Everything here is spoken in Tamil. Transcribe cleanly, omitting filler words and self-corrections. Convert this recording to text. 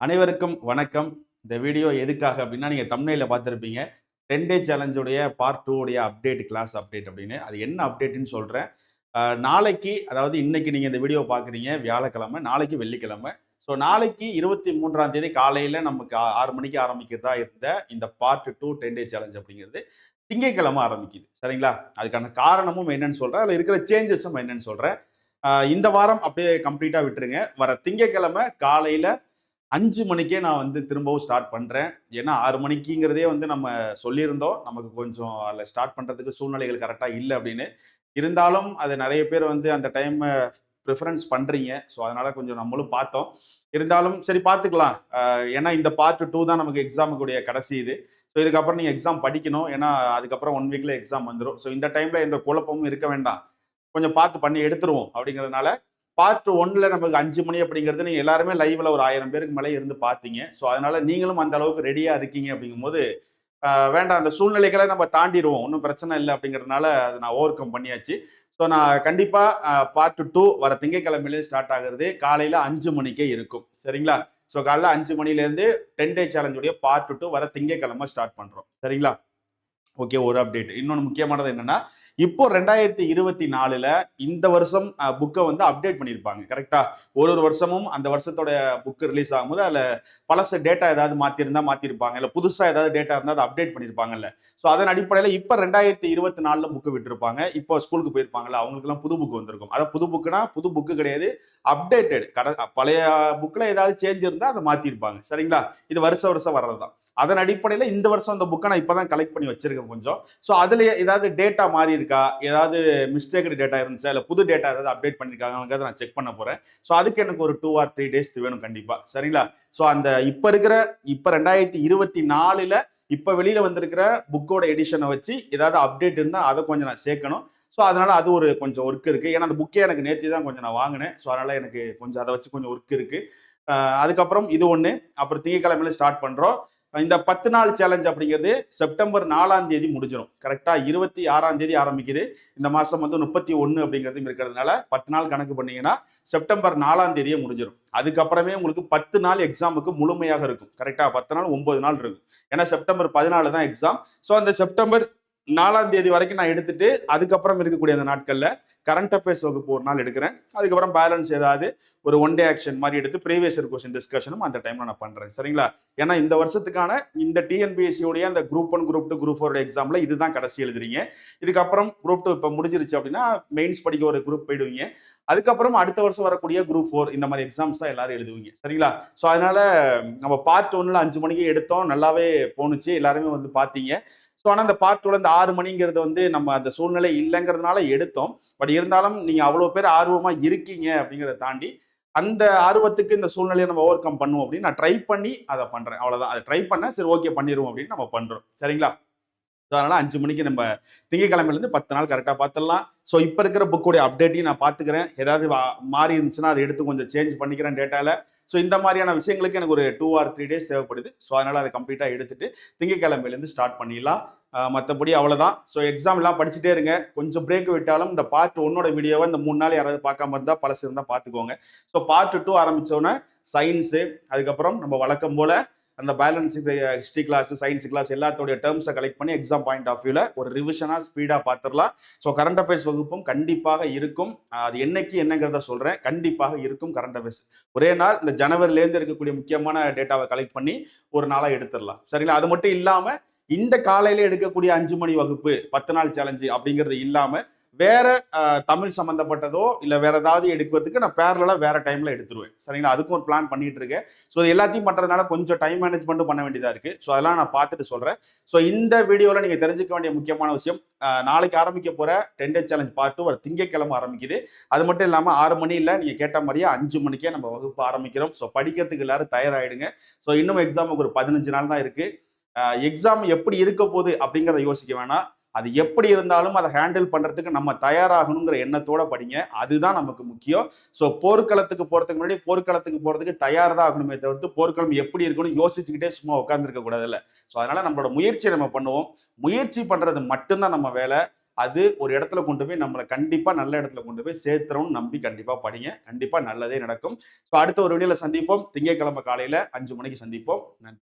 அனைவருக்கும் வணக்கம். இந்த வீடியோ எதுக்காக அப்படின்னா, நீங்க தம்ப்நெயில்ல பார்த்திருப்பீங்க. 10 டே சேலஞ்சுடைய பார்ட் 2 உடைய கிளாஸ் அப்டேட் அப்படின்னு. அது என்ன அப்டேட்ன்னு சொல்றேன். நாளைக்கு அதாவது இன்னைக்கு நீங்க இந்த வீடியோ பார்க்குறீங்க வியாழக்கிழமை, நாளைக்கு வெள்ளிக்கிழமை. ஸோ நாளைக்கு 23ஆம் தேதி காலையில நமக்கு 6 மணிக்கு ஆரம்பிக்கிறதா இருந்த இந்த பார்ட் 2 10 டே சேலஞ்ச் அப்படிங்கிறது திங்கட்கிழமை ஆரம்பிக்குது. சரிங்களா? அதுக்கான காரணமும் என்னன்னு சொல்றேன். அதுல இருக்கிற சேஞ்சஸும் என்னன்னு சொல்றேன். இந்த வாரம் அப்படியே கம்ப்ளீட்டா விட்டுருங்க. வர திங்கட்கிழமை காலையில 5 மணிக்கே நான் வந்து திரும்பவும் ஸ்டார்ட் பண்றேன். ஏன்னா 6 மணிக்குங்கிறதே வந்து நம்ம சொல்லியிருந்தோம். நமக்கு கொஞ்சம் அதில ஸ்டார்ட் பண்றதுக்கு சூழ்நிலைகள் கரெக்ட்டா இல்ல அப்படின்னு. இருந்தாலும் அது நெறைய பேர் வந்து அந்த டைம ப்ரிஃபரன்ஸ் பண்றீங்க. ஸோ அதனால கொஞ்சம் நம்மளும் பார்த்தோம். இருந்தாலும் சரி பார்த்துக்கலாம். ஏன்னா இந்த பார்ட் 2 தான் நமக்கு எக்ஸாமுக்குடைய கடைசி இது. ஸோ இதுக்கப்புறம் நீங்க எக்ஸாம் படிக்கணும். ஏன்னா அதுக்கப்புறம் 1 வீக்ல எக்ஸாம் வந்துரும். ஸோ இந்த டைம்ல எந்த குழப்பமும் இருக்க வேண்டாம். கொஞ்சம் பார்த்து பண்ணி எடுத்துருவோம் அப்படிங்கிறதுனால பார்ட் 1ல நமக்கு 5 மணி அப்படிங்கிறது நீங்க எல்லாருமே லைவ்ல ஒரு 1000 பேருக்கு மேல இருந்து பார்த்தீங்க. ஸோ அதனால நீங்களும் அந்த அளவுக்கு ரெடியா இருக்கீங்க அப்படிங்கும்போது, வேண்டாம் அந்த சூழ்நிலைகளை நம்ம தாண்டிருவோம். ஒண்ணும் பிரச்சனை இல்ல அப்படிங்கிறதுனால அத நான் ஓவர் கம் பண்ணியாச்சு. ஸோ நான் கண்டிப்பா பார்ட் 2 வர திங்கட்கிழமையிலே ஸ்டார்ட் ஆகுறது காலையில 5 மணிக்கே இருக்கும். சரிங்களா? ஸோ காலையில 5 மணிலேருந்து 10 டே சேலஞ்ச் உடைய பார்ட் 2 வர திங்கட்கிழமை ஸ்டார்ட் பண்றோம். சரிங்களா? ஓகே. ஒரு அப்டேட். இன்னொன்னு முக்கியமானது என்னன்னா, இப்போ 2024ல இந்த வருஷம் புக்க வந்து அப்டேட் பண்ணியிருப்பாங்க. கரெக்ட்டா? ஒரு வருஷமும் அந்த வருஷத்தோட புக் ரிலீஸ் ஆகும்போது, அதுல பழச டேட்டா ஏதாவது மாத்தியிருந்தா மாத்தியிருப்பாங்க. இல்ல புதுசா ஏதாவது டேட்டா இருந்தா அத அப்டேட் பண்ணியிருப்பாங்கல்ல. ஸோ அதன் அடிப்படையில இப்ப 2024ல புக் விட்டிருப்பாங்க. இப்போ ஸ்கூலுக்கு போயிருப்பாங்கல்ல, அவங்களுக்கெல்லாம் புது புக் வந்திருக்கும். அதான் புது புக்னா, புது புக் கிடையாது. அப்டேட்டட். பழைய புக்ல ஏதாவது சேஞ்ச் இருந்தா அத மாத்தியிருப்பாங்க. சரிங்களா? இது வருஷம் வருஷம் வர்றது தான். அதன் அடிப்படையில இந்த வருஷம் அந்த புக்கை நான் இப்பதான் கலெக்ட் பண்ணி வச்சிருக்கேன் கொஞ்சம். ஸோ அதுல ஏதாவது டேட்டா மாறி இருக்கா, ஏதாவது மிஸ்டேக்டு டேட்டா இருந்துச்சா, இல்ல புது டேட்டா ஏதாவது அப்டேட் பண்ணிருக்காங்கிறத நான் செக் பண்ண போறேன். ஸோ அதுக்கு எனக்கு ஒரு 2 ஆர் 3 டேஸ் வேணும் கண்டிப்பா. சரிங்களா? ஸோ அந்த இப்ப 2024ல இப்ப வெளியில வந்திருக்கிற புக்கோட எடிஷனை வச்சு ஏதாவது அப்டேட் இருந்தா அதை கொஞ்சம் நான் சேர்க்கணும். ஸோ அதனால அது ஒரு கொஞ்சம் ஒர்க் இருக்கு. ஏன்னா அந்த புக்கே எனக்கு நேற்று தான் கொஞ்சம் நான் வாங்கினேன். ஸோ அதனால எனக்கு கொஞ்சம் அதை வச்சு கொஞ்சம் ஒர்க் இருக்கு. அதுக்கப்புறம் இது ஒண்ணு. அப்புறம் திங்கட்கிழமையில ஸ்டார்ட் பண்றோம். இந்த 10 நாள் சேலஞ்ச் அப்படிங்கிறது செப்டம்பர் 4ஆம் தேதி முடிஞ்சிடும். கரெக்டா 26ஆம் தேதி ஆரம்பிக்குது. இந்த மாசம் வந்து 31 அப்படிங்கிறதும் இருக்கிறதுனால 10 நாள் கணக்கு பண்ணீங்கன்னா செப்டம்பர் 4ஆம் தேதியே முடிஞ்சிடும். அதுக்கப்புறமே உங்களுக்கு 10 நாள் எக்ஸாமுக்கு முழுமையாக இருக்கும். கரெக்டா 10 நாள் 9 நாள் இருக்கும். ஏன்னா செப்டம்பர் 14 தான் எக்ஸாம். ஸோ அந்த செப்டம்பர் 4ஆம் தேதி வரைக்கும் நான் எடுத்துட்டு அதுக்கப்புறம் இருக்கக்கூடிய அந்த நாட்கள்ல கரண்ட் அஃபேர்ஸ் வகுப்பு ஒரு நாள் எடுக்கிறேன். அதுக்கப்புறம் பேலன்ஸ் ஏதாவது ஒரு ஒன் டே ஆக்ஷன் மாதிரி எடுத்து ப்ரீவியஸ் இயர் கொஸ்டின் டிஸ்கஷனும் அந்த டைம்ல நான் பண்றேன். சரிங்களா? ஏன்னா இந்த வருஷத்துக்கான இந்த டிஎன்பிஎஸ்சி உடைய அந்த குரூப் 1 குரூப் 2 குரூப் 4 எக்ஸாம்ல இதுதான் கடைசி எழுதுறீங்க. இதுக்கப்புறம் குரூப் 2 இப்ப முடிஞ்சிருச்சு அப்படின்னா மெயின்ஸ் படிக்க ஒரு குரூப் போயிடுவீங்க. அதுக்கப்புறம் அடுத்த வருஷம் வரக்கூடிய குரூப் 4 இந்த மாதிரி எக்ஸாம்ஸ் தான் எல்லாரும் எழுதுவீங்க. சரிங்களா? ஸோ அதனால நம்ம பார்ட் 1ல 5 மணிக்கு எடுத்தோம். நல்லாவே போணுச்சு. எல்லாருமே வந்து பார்த்தீங்க. ஸோ ஆனால் அந்த பார்ட் 2ல இந்த 6 மணிங்கிறது வந்து நம்ம அந்த சூழ்நிலை இல்லைங்கிறதுனால எடுத்தோம். பட் இருந்தாலும் நீங்க அவ்வளவு பேர் ஆர்வமா இருக்கீங்க அப்படிங்கிறத தாண்டி அந்த ஆர்வத்துக்கு இந்த சூழ்நிலையை நம்ம ஓவர் கம் பண்ணுவோம் அப்படின்னு நான் ட்ரை பண்ணி அதை பண்றேன். அவ்வளவுதான். அதை ட்ரை பண்ண சரி ஓகே பண்ணிடுவோம் அப்படின்னு நம்ம பண்றோம். சரிங்களா? அதனால 5 மணிக்கு நம்ம திங்கட்கிழமையிலேருந்து 10 நாள் கரெக்டாக பார்த்துடலாம். ஸோ இப்போ இருக்கிற புக்குடைய அப்டேட்டையும் நான் பார்த்துக்கிறேன். ஏதாவது மாறி இருந்துச்சுன்னா அதை எடுத்து கொஞ்சம் சேஞ்ச் பண்ணிக்கிறேன் டேட்டால. ஸோ இந்த மாதிரியான விஷயங்களுக்கு எனக்கு ஒரு 2 ஆர் 3 டேஸ் தேவைப்படுது. ஸோ அதனால அதை கம்ப்ளீட்டாக எடுத்துட்டு திங்கட்கிழமையிலேருந்து ஸ்டார்ட் பண்ணிடலாம். மற்றபடி அவ்வளோதான். ஸோ எக்ஸாம் எல்லாம் படிச்சுட்டே இருங்க. கொஞ்சம் பிரேக் விட்டாலும் இந்த பார்ட் 1ஓட வீடியோவை இந்த 3 நாள் யாராவது பார்க்காம இருந்தால் பழசு இருந்தால் பார்த்துக்கோங்க. ஸோ பார்ட் 2 ஆரம்பித்தோன்னே சயின்ஸு அதுக்கப்புறம் நம்ம வழக்கம் போல அந்த balance history class science class எல்லாத்தோடைய டேர்ம்ஸை கலெக்ட் பண்ணி எக்ஸாம் பாயிண்ட் ஆஃப் வியூல ஒரு ரிவிஷனா ஸ்பீடா பார்த்துடலாம். ஸோ கரண்ட் அஃபேர்ஸ் வகுப்பும் கண்டிப்பாக இருக்கும். அது என்னைக்கு என்னங்கிறத சொல்றேன். கண்டிப்பாக இருக்கும் கரண்ட் அஃபேர்ஸ். ஒரே நாள் இந்த ஜனவரிலேருந்து இருக்கக்கூடிய முக்கியமான டேட்டாவை கலெக்ட் பண்ணி ஒரு நாளா எடுத்துடலாம். சரிங்களா? அது மட்டும் இல்லாம இந்த காலையில எடுக்கக்கூடிய 5 மணி வகுப்பு 10 நாள் சேலஞ்சு அப்படிங்கிறது இல்லாம வேற தமிழ் சம்பந்தப்பட்டதோ இல்ல வேற ஏதாவது எடுக்கிறதுக்கு நான் பேரலா வேற டைம்ல எடுத்துருவேன். சரிங்களா? அதுக்கும் ஒரு பிளான் பண்ணிட்டு இருக்கேன். ஸோ எல்லாத்தையும் பண்றதுனால கொஞ்சம் டைம் மேனேஜ்மெண்ட்டும் பண்ண வேண்டியதா இருக்கு. ஸோ அதெல்லாம் நான் பார்த்துட்டு சொல்றேன். ஸோ இந்த வீடியோல நீங்க தெரிஞ்சுக்க வேண்டிய முக்கியமான விஷயம், நாளைக்கு ஆரம்பிக்க போற 10 டே சேலஞ்ச் பார்ட் 2 ஒரு திங்கட்கிழமை ஆரம்பிக்குது. அது மட்டும் இல்லாம 6 மணி இல்ல, நீங்க கேட்ட மாதிரியே 5 மணிக்கே நம்ம வகுப்பு ஆரம்பிக்கிறோம். ஸோ படிக்கிறதுக்கு எல்லாரும் தயாராயிடுங்க. ஸோ இன்னும் எக்ஸாமுக்கு ஒரு 15 நாள் தான் இருக்கு. எக்ஸாம் எப்படி இருக்க போகுது அப்படிங்கிறத யோசிக்க வேணாம். அது எப்படி இருந்தாலும் அதை ஹேண்டில் பண்றதுக்கு நம்ம தயாராகணுங்கிற எண்ணத்தோட படிங்க. அதுதான் நமக்கு முக்கியம். ஸோ போர்க்களத்துக்கு போறதுக்கு முன்னாடி போர்க்களத்துக்கு போறதுக்கு தயார் தான் ஆகணுமே தவிர்த்து போர்க்களம் எப்படி இருக்குன்னு யோசிச்சுக்கிட்டே சும்மா உட்காந்துருக்க கூடாதுல்ல. ஸோ அதனால நம்மளோட முயற்சியை நம்ம பண்ணுவோம். முயற்சி பண்றது மட்டும்தான் நம்ம வேலை. அது ஒரு இடத்துல கொண்டு போய் நம்மளை கண்டிப்பா நல்ல இடத்துல கொண்டு போய் சேர்த்துறோம்னு நம்பி கண்டிப்பா படிங்க. கண்டிப்பா நல்லதே நடக்கும். ஸோ அடுத்த ஒரு வீடியோல சந்திப்போம். திங்கட்கிழமை காலையில 5 மணிக்கு சந்திப்போம். நன்றி.